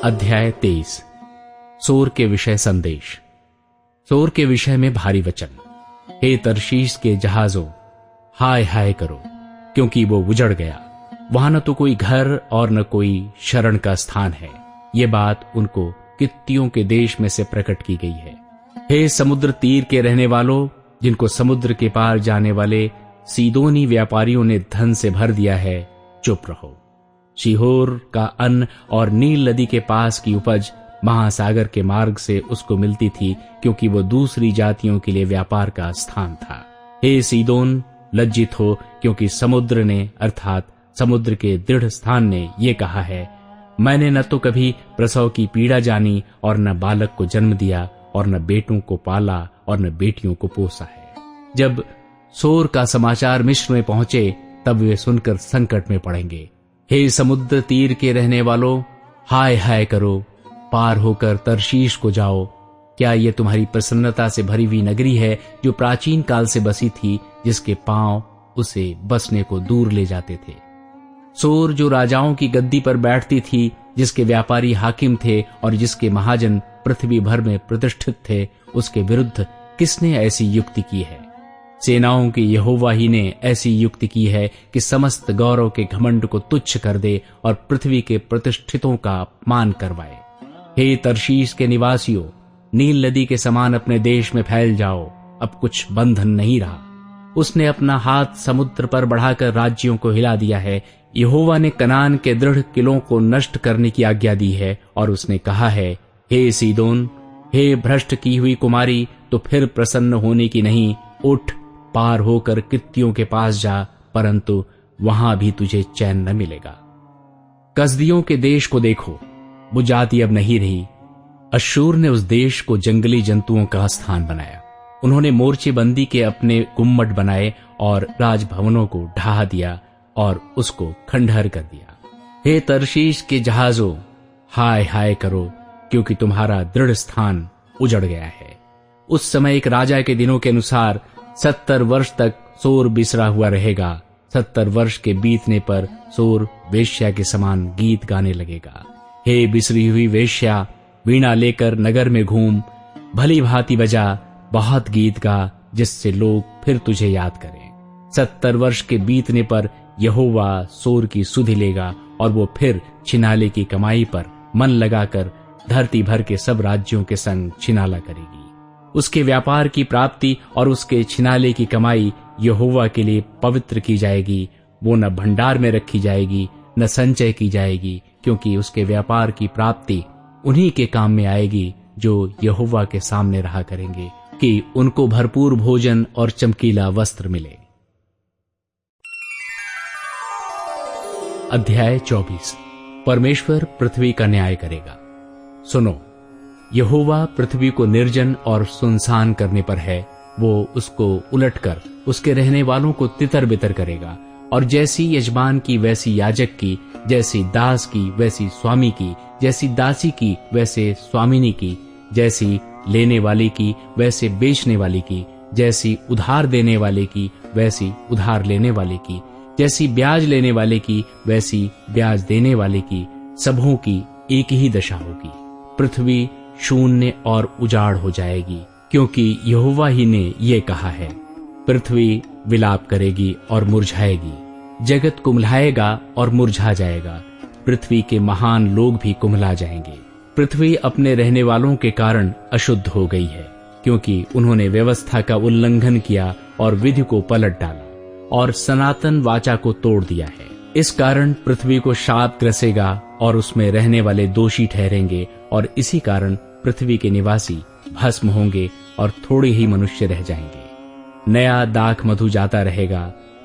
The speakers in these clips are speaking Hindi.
अध्याय 23। सोर के विषय संदेश। सोर के विषय में भारी वचन। हे तरशीश के जहाजों, हाय हाय करो, क्योंकि वो उजड़ गया। वहां न तो कोई घर और न कोई शरण का स्थान है। ये बात उनको कित्तियों के देश में से प्रकट की गई है। हे समुद्र तीर के रहने वालों, जिनको समुद्र के पार जाने वाले सीदोनी व्यापारियों ने धन से भर दिया है, चुप रहो। शिहोर का अन्न और नील नदी के पास की उपज महासागर के मार्ग से उसको मिलती थी, क्योंकि वो दूसरी जातियों के लिए व्यापार का स्थान था। हे सीदोन, लज्जित हो, क्योंकि समुद्र ने अर्थात समुद्र के दृढ़ स्थान ने ये कहा है, मैंने न तो कभी प्रसव की पीड़ा जानी और न बालक को जन्म दिया और न बेटों को पाला और न बेटियों को पोसा है। जब सोर का समाचार मिस्र में पहुंचे, तब वे सुनकर संकट में पड़ेंगे। हे समुद्र तीर के रहने वालों, हाय हाय करो, पार होकर तरशीश को जाओ। क्या ये तुम्हारी प्रसन्नता से भरी हुई नगरी है, जो प्राचीन काल से बसी थी, जिसके पांव उसे बसने को दूर ले जाते थे? सोर जो राजाओं की गद्दी पर बैठती थी, जिसके व्यापारी हाकिम थे और जिसके महाजन पृथ्वी भर में प्रतिष्ठित थे, उसके विरुद्ध किसने ऐसी युक्ति की है? सेनाओं के यहोवा ही ने ऐसी युक्ति की है कि समस्त गौरव के घमंड को तुच्छ कर दे और पृथ्वी के प्रतिष्ठितों का अपमान करवाए। हे तरशीश के निवासियों, नील नदी के समान अपने देश में फैल जाओ। अब कुछ बंधन नहीं रहा। उसने अपना हाथ समुद्र पर बढ़ाकर राज्यों को हिला दिया है। यहोवा ने कनान के दृढ़ किलों को नष्ट करने की आज्ञा दी है और उसने कहा है, हे सीदोन, हे भ्रष्ट की हुई कुमारी, तो फिर प्रसन्न होने की नहीं, उठ, पार होकर कित्तियों के पास जा, परंतु वहां भी तुझे चैन न मिलेगा। कसदियों के देश को देखो, वो जाति अब नहीं रही। अश्शूर ने उस देश को जंगली जंतुओं का स्थान बनाया। उन्होंने मोर्चेबंदी के अपने गुम्मट बनाए और राजभवनों को ढहा दिया और उसको खंडहर कर दिया। हे तरशीश के जहाजों, हाय हाय करो, क्योंकि तुम्हारा दृढ़ स्थान उजड़ गया है। उस समय एक राजा के दिनों के अनुसार 70 वर्ष तक सोर बिसरा हुआ रहेगा। 70 वर्ष के बीतने पर सोर वेश्या के समान गीत गाने लगेगा। हे बिसरी हुई वेश्या, वीणा लेकर नगर में घूम, भली भांति बजा, बहुत गीत गा, जिससे लोग फिर तुझे याद करें। 70 वर्ष के बीतने पर यहोवा सोर की सुधि लेगा और वो फिर छिनाले की कमाई पर मन लगाकर धरती भर के सब राज्यों के संग छिनाला करेगी। उसके व्यापार की प्राप्ति और उसके छिनाले की कमाई यहोवा के लिए पवित्र की जाएगी। वो न भंडार में रखी जाएगी न संचय की जाएगी, क्योंकि उसके व्यापार की प्राप्ति उन्हीं के काम में आएगी जो यहोवा के सामने रहा करेंगे, कि उनको भरपूर भोजन और चमकीला वस्त्र मिले। अध्याय 24। परमेश्वर पृथ्वी का न्याय करेगा। सुनो, यहोवा पृथ्वी को निर्जन और सुनसान करने पर है। वो उसको उलटकर उसके रहने वालों को तितर बितर करेगा, और जैसी यजमान की वैसी याजक की, जैसी दास की वैसी स्वामी की, जैसी दासी की वैसे स्वामिनी की, जैसी लेने वाली की वैसे बेचने वाली की, जैसी उधार देने वाले की वैसी उधार लेने वाले की, जैसी ब्याज लेने वाले की वैसी ब्याज देने वाले की, सबों की एक ही दशा होगी। पृथ्वी शून्य और उजाड़ हो जाएगी, क्योंकि यहोवा ही ने ये कहा है। पृथ्वी विलाप करेगी और मुरझाएगी, जगत कुम्हलाएगा और मुरझा जाएगा। पृथ्वी के महान लोग भी कुम्हला जाएंगे। पृथ्वी अपने रहने वालों के कारण अशुद्ध हो गई है, क्योंकि उन्होंने व्यवस्था का उल्लंघन किया और विधि को पलट डाला और सनातन वाचा को तोड़ दिया है। इस कारण पृथ्वी को शाप ग्रसेगा और उसमें रहने वाले दोषी ठहरेंगे, और इसी कारण पृथ्वी के निवासी भस्म होंगे और थोड़े ही मनुष्य रह जाएंगे। नया दाख मधु जाता रहेगा,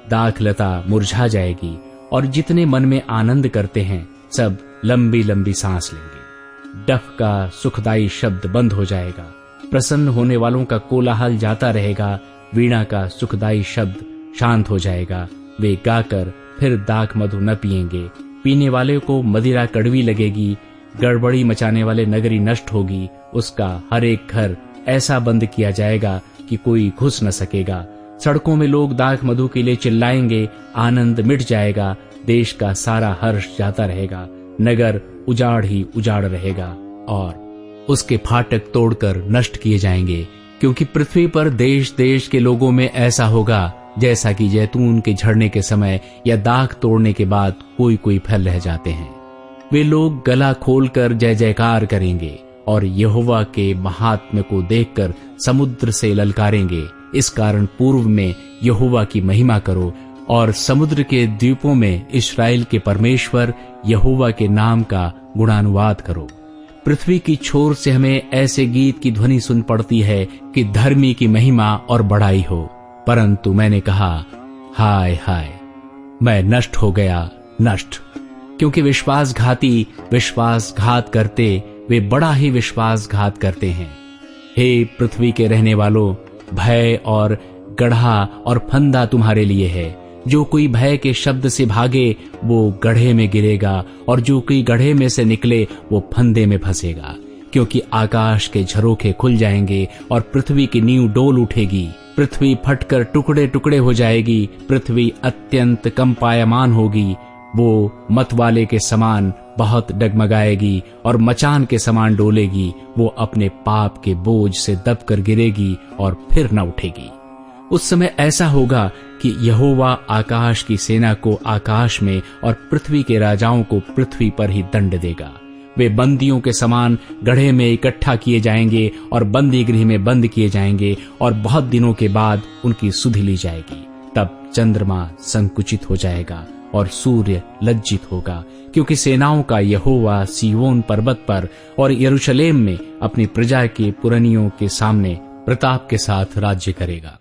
दाख लता मुरझा जाएगी, और जितने मन में आनंद करते हैं सब लंबी लंबी सांस लेंगे। डफ का सुखदायी शब्द बंद हो जाएगा, प्रसन्न होने वालों का कोलाहल जाता रहेगा, वीणा का सुखदायी शब्द शांत हो जाएगा। वे गाकर फिर दाख मधु न पिएंगे। पीने वाले को मदिरा कड़वी लगेगी। गड़बड़ी मचाने वाले नगरी नष्ट होगी। उसका हर एक घर ऐसा बंद किया जाएगा कि कोई घुस न सकेगा। सड़कों में लोग दाख मधु के लिए चिल्लाएंगे, आनंद मिट जाएगा, देश का सारा हर्ष जाता रहेगा। नगर उजाड़ ही उजाड़ रहेगा और उसके फाटक तोड़कर नष्ट किए जाएंगे, क्योंकि पृथ्वी पर देश देश के लोगों में ऐसा होगा जैसा कि जैतून के झड़ने के समय या दाख तोड़ने के बाद कोई कोई फल रह जाते हैं। वे लोग गला खोलकर जय जयकार करेंगे और यहोवा के महात्म्य को देखकर समुद्र से ललकारेंगे। इस कारण पूर्व में यहोवा की महिमा करो और समुद्र के द्वीपों में इस्राएल के परमेश्वर यहोवा के नाम का गुणानुवाद करो। पृथ्वी की छोर से हमें ऐसे गीत की ध्वनि सुन पड़ती है कि धर्मी की महिमा और बड़ाई हो, परंतु मैंने कहा हाय हाय, मैं नष्ट हो गया, नष्ट, क्योंकि विश्वासघाती विश्वासघात करते वे बड़ा ही विश्वासघात करते हैं। हे पृथ्वी के रहने वालों, भय और गड्ढा और फंदा तुम्हारे लिए है। जो कोई भय के शब्द से भागे वो गड्ढे में गिरेगा, और जो कोई गड्ढे में से निकले वो फंदे में फंसेगा। क्योंकि आकाश के झरोखे खुल जाएंगे और पृथ्वी की नींव डोल उठेगी। पृथ्वी फटकर टुकड़े टुकड़े हो जाएगी। पृथ्वी अत्यंत कंपायमान होगी। वो मतवाले के समान बहुत डगमगाएगी और मचान के समान डोलेगी। वो अपने पाप के बोझ से दबकर गिरेगी और फिर न उठेगी। उस समय ऐसा होगा कि यहोवा आकाश की सेना को आकाश में और पृथ्वी के राजाओं को पृथ्वी पर ही दंड देगा। वे बंदियों के समान गड्ढे में इकट्ठा किए जाएंगे और बंदी गृह में बंद किए जाएंगे, और बहुत दिनों के बाद उनकी सुधि ली जाएगी। तब चंद्रमा संकुचित हो जाएगा और सूर्य लज्जित होगा, क्योंकि सेनाओं का यहोवा सिय्योन पर्वत पर और यरूशलेम में अपनी प्रजा के पुरनियों के सामने प्रताप के साथ राज्य करेगा।